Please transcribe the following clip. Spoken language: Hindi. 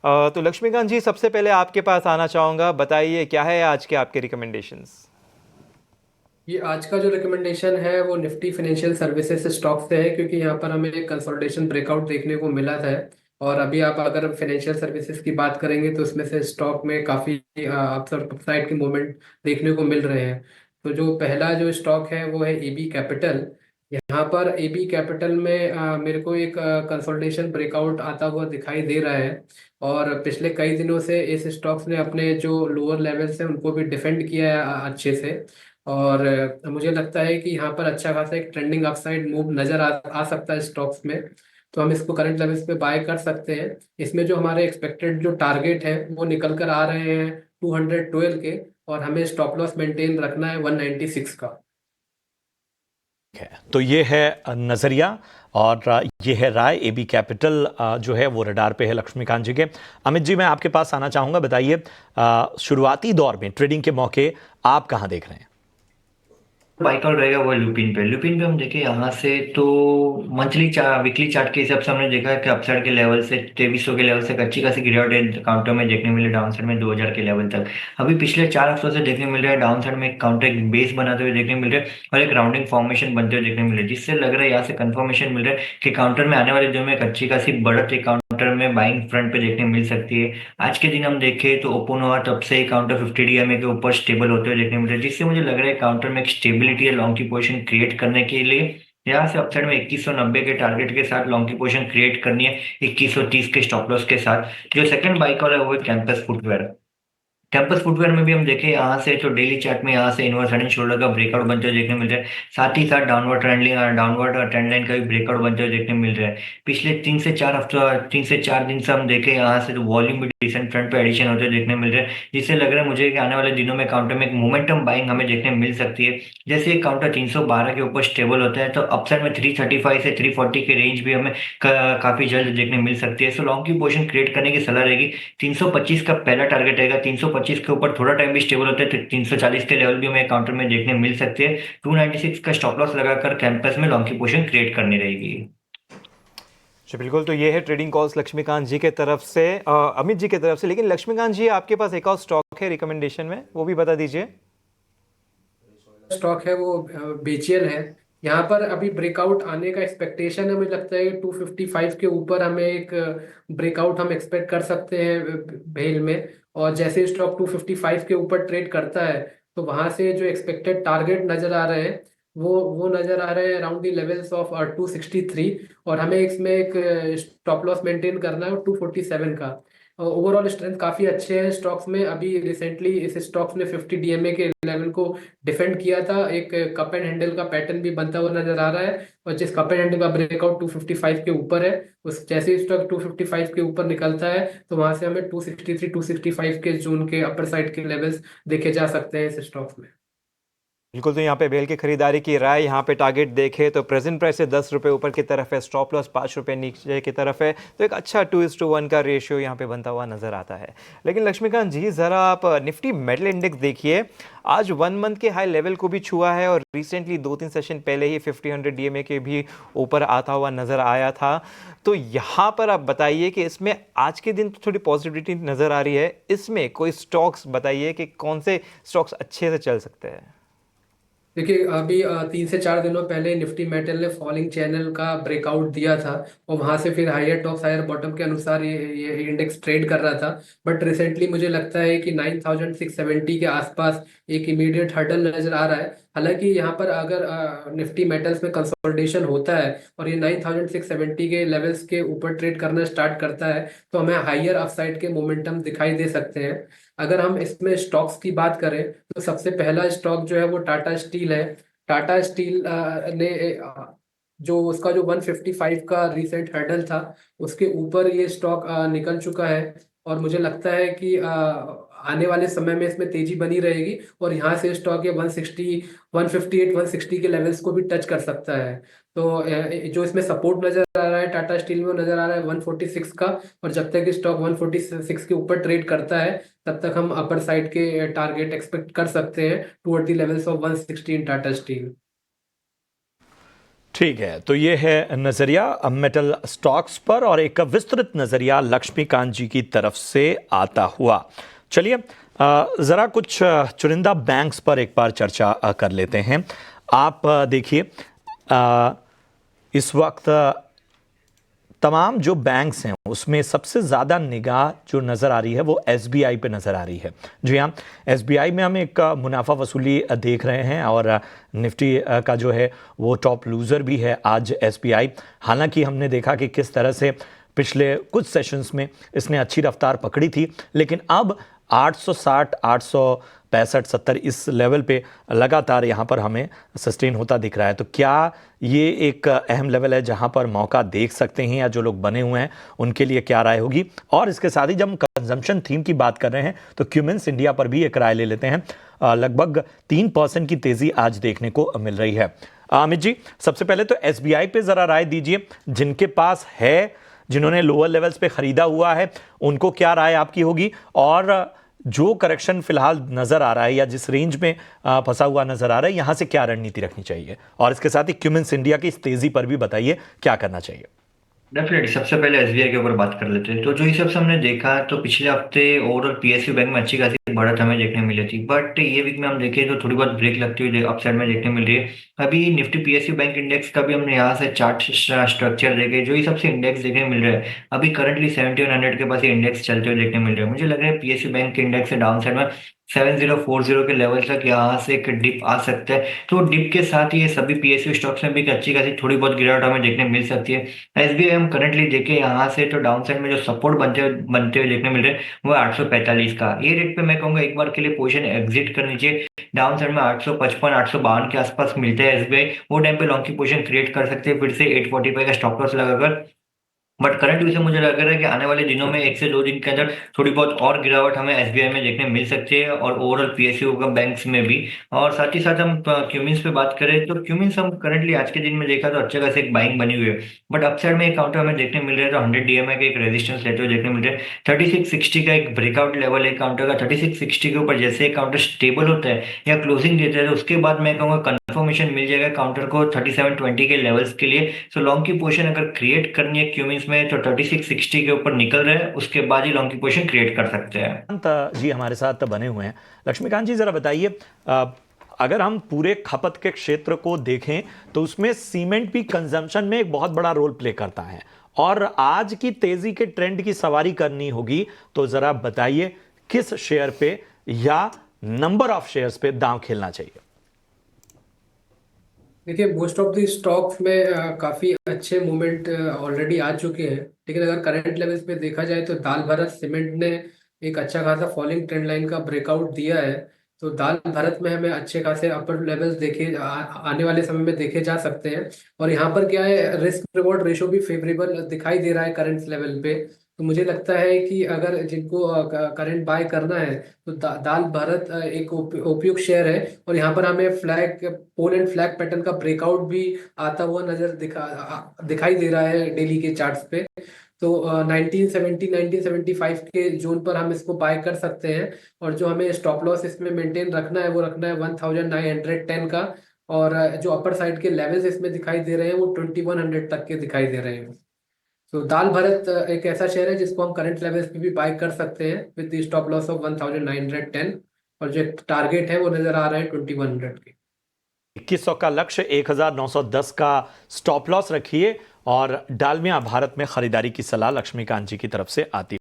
तो लक्ष्मीकांत जी, सबसे पहले आपके पास आना चाहूँगा, बताइए क्या है आज के आपके रिकमेंडेशंस। ये आज का जो रिकमेंडेशन है वो निफ्टी फाइनेंशियल सर्विसेज स्टॉक से है, क्योंकि यहाँ पर हमें एक कंसोलिडेशन ब्रेकआउट देखने को मिला था। और अभी आप अगर फाइनेंशियल सर्विसेज की बात करेंगे तो उसमें से स्टॉक में काफ़ी अपसाइड के मूवमेंट देखने को मिल रहे हैं। तो जो पहला जो स्टॉक है वो है एबी कैपिटल। यहाँ पर एबी कैपिटल में मेरे को एक कंसोलिडेशन ब्रेकआउट आता हुआ दिखाई दे रहा है। और पिछले कई दिनों से इस स्टॉक्स ने अपने जो लोअर लेवल्स हैं उनको भी डिफेंड किया है अच्छे से। और मुझे लगता है कि यहाँ पर अच्छा खासा एक ट्रेंडिंग अपसाइड मूव नजर आ सकता है स्टॉक्स में। तो हम इसको करंट लेवल्स पे बाय कर सकते हैं। इसमें जो हमारे एक्सपेक्टेड जो टारगेट है वो निकल कर आ रहे हैं 212 के। और हमें स्टॉप लॉस मेंटेन रखना है 196 का। है तो ये है नजरिया और ये है राय। एबी कैपिटल जो है वो रडार पे है लक्ष्मीकांत जी के। अमित जी, मैं आपके पास आना चाहूंगा, बताइए शुरुआती दौर में ट्रेडिंग के मौके आप कहां देख रहे हैं। बाइकआउट रहेगा वो लुपिन पे हम देखें यहाँ से तो वीकली चार्ट के हिसाब से हमने देखा है कि अपसाइड के लेवल से 2300 के लेवल से एक अच्छी खासी गिरावट काउंटर में देखने मिले, डाउन साइड में 2000 के लेवल तक। अभी पिछले 4 हफ्तों से देखने मिल रहा है डाउन साइड में एक काउंटर एक बेस बनाते हुए देखने मिल रहा है और एक राउंडिंग फॉर्मेशन बनते हुए देखने मिल रहा है, जिससे लग रहा है यहाँ से कंफर्मेशन मिल रहा है कि काउंटर में आने वाले दिनों में एक अच्छी खासी बढ़त एक काउंटर में बाइंग फ्रंट पे देखने मिल सकती है। आज के दिन हम देखें तो ओपन हुआ तब से ही काउंटर 50 डीएमए के ऊपर स्टेबल होते हुए देखने मिल रहा है, जिससे मुझे लग रहा है काउंटर में एक स्टेबिलिटी है लॉन्ग की पोजीशन क्रिएट करने के लिए। यहाँ से अपसाइड में 2190 के टारगेट के साथ लॉन्ग की पोजीशन क्रिएट करनी है 2130 के स्टॉप लॉस के साथ। जो सेकंड बाइक और है वो है कैंपस फुटवेयर। कैंपस फुटवेयर में भी हम देखें यहाँ से तो डेली चार्ट में यहाँ से इनवर्स हेड एंड शोल्डर का ब्रेकआउट बनते हुए देखने मिल रहा है, साथ ही साथ डाउनवर्ड ट्रेंड लाइन का भी ब्रेकआउट बनते हुए देखने मिल रहा है। पिछले 3 से 4 दिन से हम देखें यहाँ से तो वॉल्यूम भी डिसेंट फ्रंट पे एडिशन होते हुए देखने मिल रहा है, जिससे लग रहा है मुझे कि आने वाले दिनों में काउंटर में एक मोमेंटम बाइंग हमें देखने मिल सकती है। जैसे एक काउंटर 312 के ऊपर स्टेबल होता है तो अपसाइड में 335 से 340 के रेंज भी हमें काफी जल्द देखने मिल सकती है। सो लॉन्ग की पोजीशन क्रिएट करने की सलाह रहेगी। 325 का पहला टारगेट रहेगा, 325 के ऊपर थोड़ा टाइम भी स्टेबल होता है तो 340 के लेवल भी हमें काउंटर में देखने मिल सकते हैं। 296 का स्टॉप लॉस लगाकर कैंपस में लॉन्ग की पोजीशन क्रिएट करनी रहेगी। जी बिल्कुल, तो ये है ट्रेडिंग कॉल्स लक्ष्मीकांत जी के तरफ से, अमित जी के तरफ से। लेकिन लक्ष्मीकांत जी, आपके पास एक और स्टॉक है रिकमेंडेशन में, वो भी बता दीजिए। स्टॉक है वो बीएचईएल है। यहाँ पर अभी ब्रेकआउट आने का एक्सपेक्टेशन है, मुझे लगता है 255 के ऊपर हमें एक ब्रेकआउट हम एक्सपेक्ट कर सकते हैं भेल में। और जैसे स्टॉक 255 के ऊपर ट्रेड करता है तो वहां से जो एक्सपेक्टेड टारगेट नजर आ रहे हैं वो नजर आ रहे हैं अराउंड दी लेवल्स ऑफ 263। और हमें इसमें एक स्टॉप लॉस मेंटेन करना है 247 का। ओवरऑल स्ट्रेंथ काफी अच्छे हैं स्टॉक्स में। अभी रिसेंटली इस स्टॉक्स ने 50 डीएमए के लेवल को डिफेंड किया था। एक कप एंड हैंडल का पैटर्न भी बनता हुआ नजर आ रहा है। और जिस कप एंड हैंडल का ब्रेकआउट 255 के ऊपर है, उस जैसे ही स्टॉक 255 के ऊपर निकलता है तो वहां से हमें 263 265 के जोन के अपर साइड के लेवल्स देखे जा सकते हैं इस स्टॉक्स में। बिल्कुल, तो यहाँ पे बेल की खरीदारी की राय। यहाँ पे टारगेट देखे तो प्रेजेंट प्राइस से 10 रुपये ऊपर की तरफ है, स्टॉप लॉस 5 रुपये नीचे की तरफ है। तो एक अच्छा 2:1 का रेशियो यहाँ पे बनता हुआ नजर आता है। लेकिन लक्ष्मीकांत जी, ज़रा आप निफ्टी मेटल इंडेक्स देखिए। आज 1 मंथ के हाई लेवल को भी छुआ है और रिसेंटली 2-3 सेशन पहले ही 50-100 डीएमए के भी ऊपर आता हुआ नजर आया था। तो यहाँ पर आप बताइए कि इसमें आज के दिन तो थोड़ी पॉजिटिविटी नजर आ रही है, इसमें कोई स्टॉक्स बताइए कि कौन से स्टॉक्स अच्छे से चल सकते हैं। देखिए अभी 3 से 4 दिनों पहले निफ्टी मेटल ने फॉलिंग चैनल का ब्रेकआउट दिया था। और वहां से फिर हायर टॉप हायर बॉटम के अनुसार ये इंडेक्स ट्रेड कर रहा था। बट रिसेंटली मुझे लगता है कि 9670 के आसपास एक इमीडिएट हर्डल नजर आ रहा है। हालांकि यहाँ पर अगर निफ्टी मेटल्स में कंसोलिडेशन होता है और ये 9670 के लेवल्स के ऊपर ट्रेड करना स्टार्ट करता है तो हमें हायर अपसाइड के मोमेंटम दिखाई दे सकते हैं। अगर हम इसमें स्टॉक्स की बात करें तो सबसे पहला स्टॉक जो है वो टाटा स्टील है। टाटा स्टील ने जो उसका जो 155 का रीसेंट हर्डल था उसके ऊपर ये स्टॉक निकल चुका है। और मुझे लगता है कि आने वाले समय में इसमें तेजी बनी रहेगी और यहाँ से स्टॉक ये 160 158 160 के लेवल्स को भी टच कर सकता है। तो जो इसमें सपोर्ट नजर आ रहा है टाटा स्टील में वो नजर आ रहा है 146 का। और जब तक स्टॉक 146 के ऊपर ट्रेड करता है तब तक हम अपर साइड के टारगेट एक्सपेक्ट कर सकते हैं toward the levels of 160 in Tata steel. ठीक है, तो ये है नज़रिया मेटल स्टॉक्स पर और एक विस्तृत नज़रिया लक्ष्मीकांत जी की तरफ से आता हुआ। चलिए ज़रा कुछ चुनिंदा बैंक्स पर एक बार चर्चा कर लेते हैं। आप देखिए इस वक्त तमाम जो बैंक्स हैं उसमें सबसे ज़्यादा निगाह जो नज़र आ रही है वो एसबीआई पे नज़र आ रही है। जी हाँ, एसबीआई में हम एक मुनाफा वसूली देख रहे हैं और निफ्टी का जो है वो टॉप लूज़र भी है आज एसबीआई। हालांकि हमने देखा कि किस तरह से पिछले कुछ सेशंस में इसने अच्छी रफ्तार पकड़ी थी, लेकिन अब 860, 865, 70 इस लेवल पे लगातार यहाँ पर हमें सस्टेन होता दिख रहा है। तो क्या ये एक अहम लेवल है जहाँ पर मौका देख सकते हैं, या जो लोग बने हुए हैं उनके लिए क्या राय होगी? और इसके साथ ही जब हम कंजम्पशन थीम की बात कर रहे हैं तो क्यूमिंस इंडिया पर भी एक राय ले लेते हैं। लगभग 3% की तेज़ी आज देखने को मिल रही है। अमित जी, सबसे पहले तो एसबीआई पे ज़रा राय दीजिए, जिनके पास है, जिन्होंने लोअर लेवल्स पे खरीदा हुआ है, उनको क्या राय आपकी होगी? और जो करेक्शन फिलहाल नजर आ रहा है या जिस रेंज में फंसा हुआ नजर आ रहा है, यहां से क्या रणनीति रखनी चाहिए? और इसके साथ ही क्यूमिंस इंडिया की इस तेजी पर भी बताइए क्या करना चाहिए। डेफिनेटली सबसे पहले एसबीआई के ऊपर बात कर लेते हैं। तो जो हिसाब से हमने देखा तो पिछले हफ्ते ओवरऑल पीएसयू बैंक में अच्छी खासी बढ़त हमें देखने मिली थी, बट ये वीक में हम देखें तो थोड़ी बहुत ब्रेक लगती हुई अपसाइड में देखने मिल रही है। अभी निफ्टी पीएसयू बैंक इंडेक्स का भी हमने यहाँ से चार्ट स्ट्रक्चर देखे, जो हिसाब से इंडेक्स देखने मिल रहा है अभी करंटली 7100 के पास ये इंडेक्स चलते हुए देखने मिल रहे हैं। मुझे लग रहा है पीएसयू बैंक के इंडेक्स से डाउन साइड में 7040 के लेवल तक यहाँ से एक डिप आ सकता है। तो डिप के साथ ही ये सभी पीएसयू स्टॉक्स में भी एक अच्छी खासी थोड़ी बहुत गिरावट हमें देखने मिल सकती है। एसबीआई हम करंटली देखें यहाँ से तो डाउन साइड में जो सपोर्ट बनते हुए देखने मिल रहे हैं वो 845 का। ये रेट पे मैं कहूंगा एक बार के लिए पोजीशन एग्जिट करनी चाहिए। डाउन साइड में 855, 852 के आसपास मिलते हैं एसबीआई, वो टाइम पे लॉन्ग की पोजीशन क्रिएट कर सकते हैं फिर से 845 का स्टॉप लॉस लगाकर। बट करंट व्यू से मुझे लग रहा है कि आने वाले दिनों में 1 से 2 दिन के अंदर थोड़ी बहुत और गिरावट हमें एसबीआई में देखने मिल सकती है और ओवरऑल पीएसयू का बैंक्स में भी। और साथ ही साथ हम क्यूमिंस पे बात करें तो क्यूमिंस हम करंटली आज के दिन में देखा तो अच्छा खासा एक बाइंग बनी हुई है, बट अपसाइड में एक काउंटर हमें देखने मिल रहा है। तो 100 डीएमए का एक रेजिस्टेंस लेते हुए देखने मिल रहा है। 3660 का एक ब्रेकआउट लेवल है काउंटर का। 3660 के ऊपर जैसे काउंटर स्टेबल होता है या क्लोजिंग देता है तो उसके बाद मैं कहूँगा कंफर्मेशन मिल जाएगा काउंटर को 3720 के लेवल्स के लिए। सो लॉन्ग की पोजीशन अगर क्रिएट करनी है क्यूमिंस में तो 3660 के ऊपर निकल रहे हैं, उसके बाद ही लॉन्ग की पोजीशन क्रिएट कर सकते हैं। जी हमारे साथ बने हुए हैं। लक्ष्मीकांत जी, जरा बताइए, अगर हम पूरे खपत के क्षेत्र को देखें तो उसमें सीमेंट भी कंजम्पशन में एक बहुत बड़ा रोल प्ले करता है, और आज की तेजी के ट्रेंड की सवारी करनी होगी तो जरा बताइए किस शेयर पे या नंबर ऑफ शेयर्स पे दांव खेलना चाहिए? देखिए, मोस्ट ऑफ द स्टॉक्स में काफ़ी अच्छे मूवमेंट ऑलरेडी आ चुके हैं, लेकिन अगर करंट लेवल्स पे देखा जाए तो दाल भारत सीमेंट ने एक अच्छा खासा फॉलिंग ट्रेंड लाइन का ब्रेकआउट दिया है। तो दाल भारत में हमें अच्छे खासे अपर लेवल्स आने वाले समय में देखे जा सकते हैं। और यहाँ पर क्या है, रिस्क रिवॉर्ड रेशो भी फेवरेबल दिखाई दे रहा है करंट लेवल पे। तो मुझे लगता है कि अगर जिनको करंट बाय करना है तो दाल भारत एक उपयुक्त शेयर है। और यहाँ पर हमें पोल एंड फ्लैग पैटर्न का ब्रेकआउट भी आता हुआ दिखाई दे रहा है डेली के चार्ट्स पे। तो 1970 1975 के जोन पर हम इसको बाय कर सकते हैं। और जो हमें स्टॉप लॉस इसमें मेंटेन रखना है वो रखना है 1910 का। और जो अपर साइड के लेवल्स इसमें दिखाई दे रहे हैं वो 2100 तक के दिखाई दे रहे हैं। तो दाल भारत एक ऐसा शेयर है जिसको हम करंट लेवल्स पे भी बाय कर सकते हैं with the stop loss of 1910, और जो टारगेट है वो नजर आ रहा है 2100 के। 2100 का लक्ष्य, 1910 का स्टॉप लॉस रखिए, और डालमिया भारत में खरीदारी की सलाह लक्ष्मीकांत जी की तरफ से आती